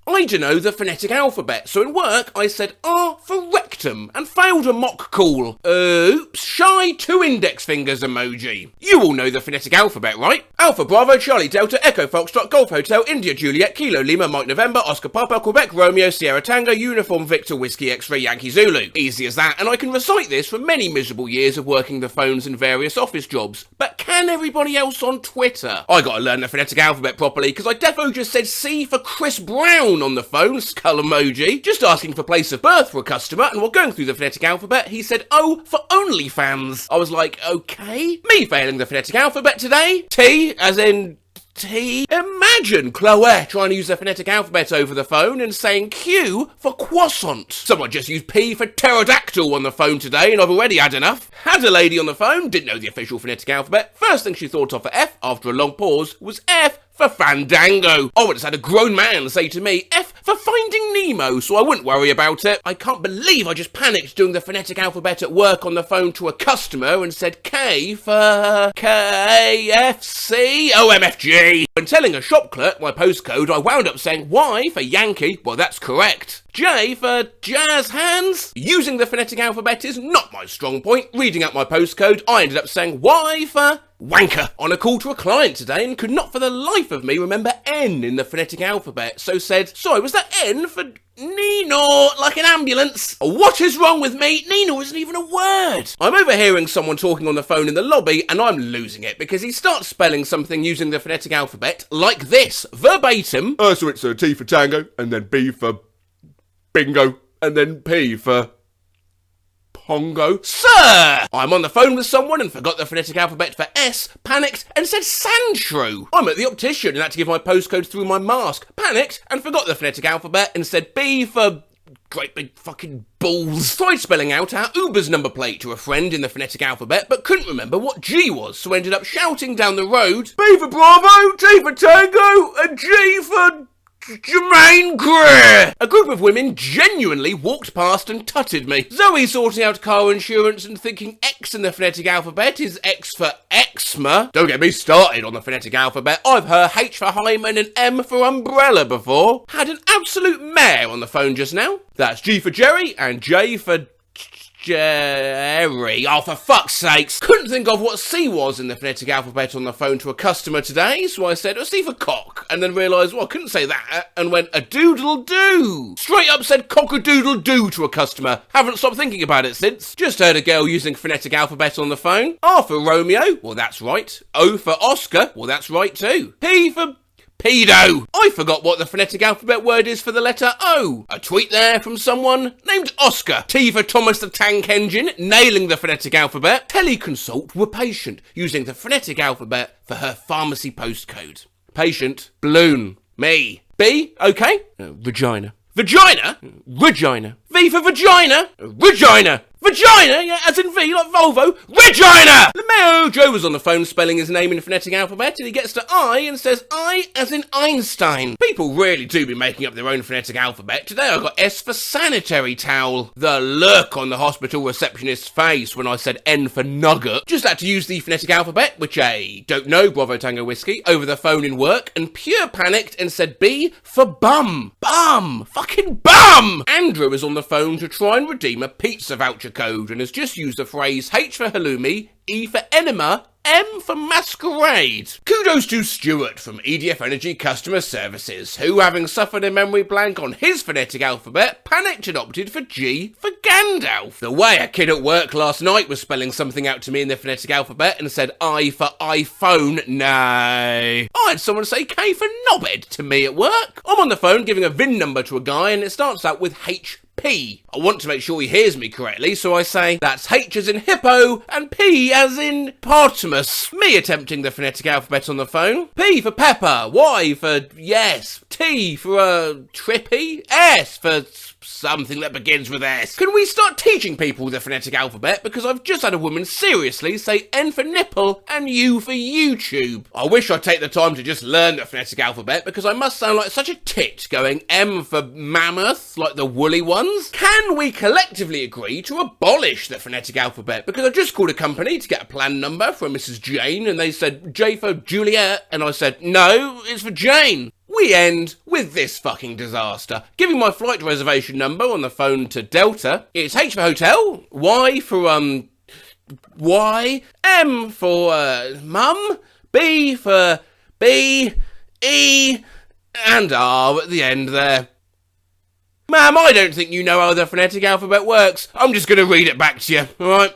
I don't know the phonetic alphabet, so in work I said R for rectum and failed a mock call. Oops, shy 2 index fingers emoji. You all know the phonetic alphabet, right? Alpha Bravo Charlie Delta Echo Foxtrot Golf Hotel India Juliet Kilo Lima Mike November Oscar Papa Quebec Romeo Sierra Tango Uniform Victor Whiskey X-Ray Yankee Zulu. Easy as that, and I can recite this from many miserable years of working the phones in various office jobs. But can everybody else on Twitter? I gotta learn the phonetic alphabet properly because I defo just said C for Chris Brown on the phone, skull emoji, just asking for place of birth for a customer, and while going through the phonetic alphabet, he said O for OnlyFans. I was like, okay. Me failing the phonetic alphabet today. T, as in T. Imagine Chloe trying to use the phonetic alphabet over the phone and saying Q for croissant. Someone just used P for pterodactyl on the phone today, and I've already had enough. Had a lady on the phone, didn't know the official phonetic alphabet. First thing she thought of for F, after a long pause, was F for Fandango. I once had a grown man say to me, F for Finding Nemo, so I wouldn't worry about it. I can't believe I just panicked doing the phonetic alphabet at work on the phone to a customer and said K for KFC, OMFG. When telling a shop clerk my postcode, I wound up saying Y for Yankee, well that's correct. J for jazz hands. Using the phonetic alphabet is not my strong point. Reading out my postcode, I ended up saying Y for wanker on a call to a client today and could not for the life of me remember N in the phonetic alphabet, so said, sorry, was that N for Nino, like an ambulance? What is wrong with me? Nino isn't even a word. I'm overhearing someone talking on the phone in the lobby and I'm losing it because he starts spelling something using the phonetic alphabet like this, verbatim. So it's a T for Tango, and then B for bingo, and then P for Pongo. Sir! I'm on the phone with someone and forgot the phonetic alphabet for S, panicked, and said Sandshrew. I'm at the optician and had to give my postcode through my mask, panicked, and forgot the phonetic alphabet and said B for great big fucking balls. Tried spelling out our Uber's number plate to a friend in the phonetic alphabet, but couldn't remember what G was, so ended up shouting down the road, B for Bravo, T for Tango, and G for Jermaine Greer. A group of women genuinely walked past and tutted me. Zoe sorting out car insurance and thinking X in the phonetic alphabet is X for eczema. Don't get me started on the phonetic alphabet. I've heard H for hymen and M for umbrella before. Had an absolute mare on the phone just now. That's G for Jerry and J for Jerry. Oh, for fuck's sakes. Couldn't think of what C was in the phonetic alphabet on the phone to a customer today, so I said, C for cock, and then realised, well, I couldn't say that, and went, a doodle-doo. Straight up said cock-a-doodle-doo to a customer. Haven't stopped thinking about it since. Just heard a girl using phonetic alphabet on the phone. R for Romeo. Well, that's right. O for Oscar. Well, that's right too. P for pedo. I forgot what the phonetic alphabet word is for the letter O. A tweet there from someone named Oscar. T for Thomas the Tank Engine, nailing the phonetic alphabet. Teleconsult with patient, using the phonetic alphabet for her pharmacy postcode. Patient, balloon. Me. B, okay. Vagina. Vagina? Regina. V for vagina? Regina. Vagina, yeah, as in V, like Volvo. Regina! Romeo! Joe was on the phone spelling his name in the phonetic alphabet, and he gets to I and says I as in Einstein. People really do be making up their own phonetic alphabet. Today I got S for sanitary towel. The look on the hospital receptionist's face when I said N for nugget. Just had to use the phonetic alphabet, which I don't know, Bravo Tango Whiskey, over the phone in work, and pure panicked and said B for bum. Bum! Fucking bum! Andrew is on the phone to try and redeem a pizza voucher code and has just used the phrase H for halloumi, E for enema, M for masquerade. Kudos to Stuart from EDF Energy Customer Services, who, having suffered a memory blank on his phonetic alphabet, panicked and opted for G for Gandalf. The way a kid at work last night was spelling something out to me in the phonetic alphabet and said I for iPhone, no. I had someone say K for knobhead to me at work. I'm on the phone giving a VIN number to a guy and it starts out with HP. I want to make sure he hears me correctly, so I say, that's H as in hippo and P as in Partimus. Me attempting the phonetic alphabet on the phone. P for pepper, Y for yes, T for trippy, S for something that begins with S. Can we start teaching people the phonetic alphabet? Because I've just had a woman seriously say N for nipple and U for YouTube. I wish I'd take the time to just learn the phonetic alphabet because I must sound like such a tit going M for mammoth, like the woolly ones. Can we collectively agree to abolish the phonetic alphabet? Because I just called a company to get a plan number for Mrs. Jane and they said J for Juliet and I said, no, it's for Jane. We we end with this fucking disaster. Giving my flight reservation number on the phone to Delta. It's H for hotel, Y for, Y, M for, mum, B for B, E, and R at the end there. Ma'am, I don't think you know how the phonetic alphabet works. I'm just going to read it back to you, alright?